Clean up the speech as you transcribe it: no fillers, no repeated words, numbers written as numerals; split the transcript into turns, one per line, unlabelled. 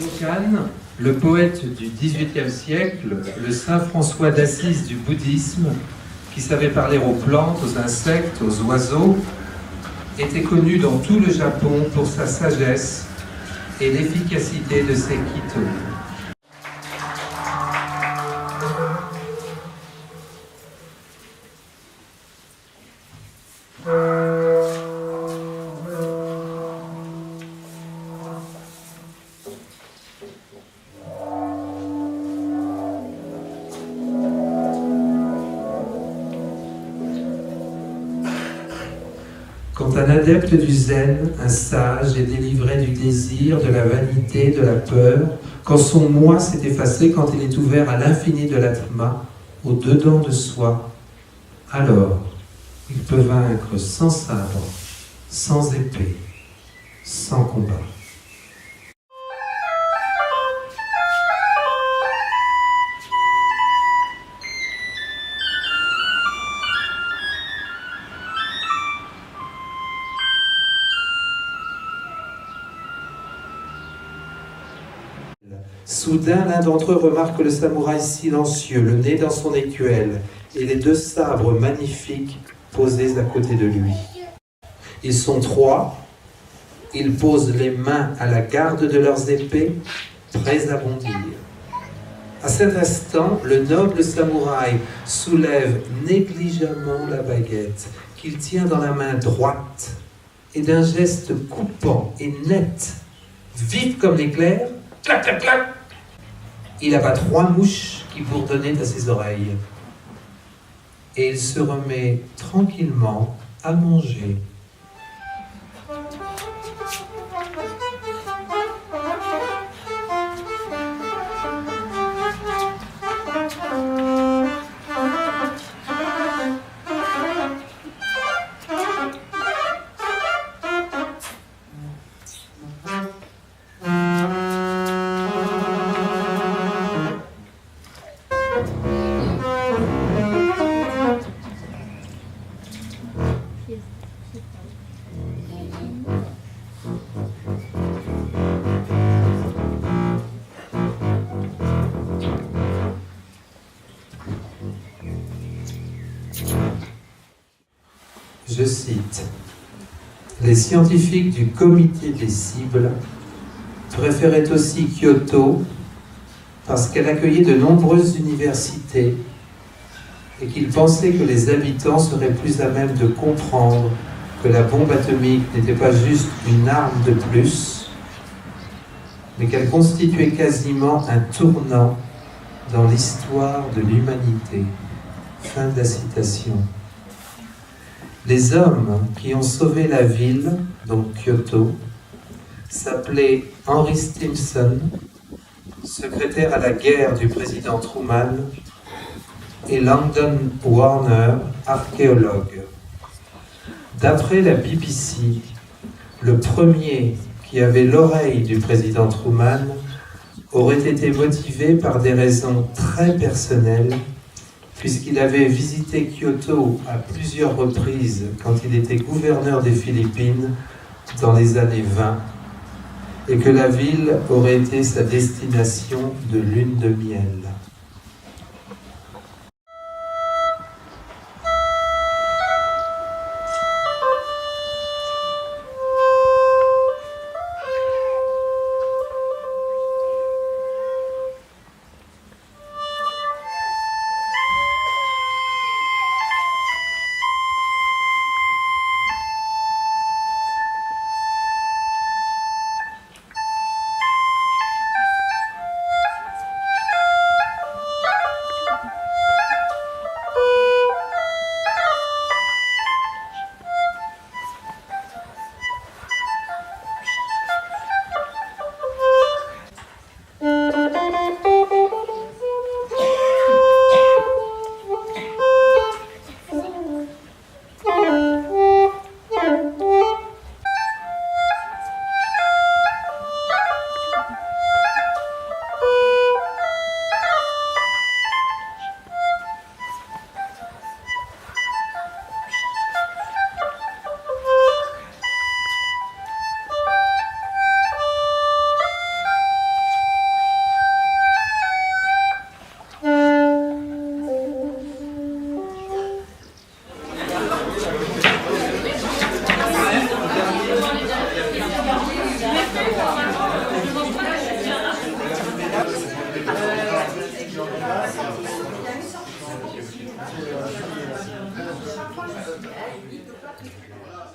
Dokan, le poète du XVIIIe siècle, le saint François d'Assise du bouddhisme, qui savait parler aux plantes, aux insectes, aux oiseaux, était connu dans tout le Japon pour sa sagesse et l'efficacité de ses kitto. Quand un adepte du zen, un sage, est délivré du désir, de la vanité, de la peur, quand son moi s'est effacé, quand il est ouvert à l'infini de l'atma, au-dedans de soi, alors il peut vaincre sans sabre, sans épée, sans combat. Soudain, l'un d'entre eux remarque le samouraï silencieux, le nez dans son écuelle, et les deux sabres magnifiques posés à côté de lui. Ils sont trois, ils posent les mains à la garde de leurs épées, prêts à bondir. À cet instant, le noble samouraï soulève négligemment la baguette qu'il tient dans la main droite, et d'un geste coupant et net, vif comme l'éclair, clac, clac, clac, il abat 3 mouches qui bourdonnaient à ses oreilles. Et il se remet tranquillement à manger. Je cite, « Les scientifiques du comité des cibles préféraient aussi Kyoto parce qu'elle accueillait de nombreuses universités et qu'ils pensaient que les habitants seraient plus à même de comprendre que la bombe atomique n'était pas juste une arme de plus, mais qu'elle constituait quasiment un tournant dans l'histoire de l'humanité. » Fin de la citation. Les hommes qui ont sauvé la ville, donc Kyoto, s'appelaient Henry Stimson, secrétaire à la guerre du président Truman, et Langdon Warner, archéologue. D'après la BBC, le premier qui avait l'oreille du président Truman aurait été motivé par des raisons très personnelles, puisqu'il avait visité Kyoto à plusieurs reprises quand il était gouverneur des Philippines dans les années 20, et que la ville aurait été sa destination de lune de miel.
Chaque fois, je me dis, hey, lui, il peut pas.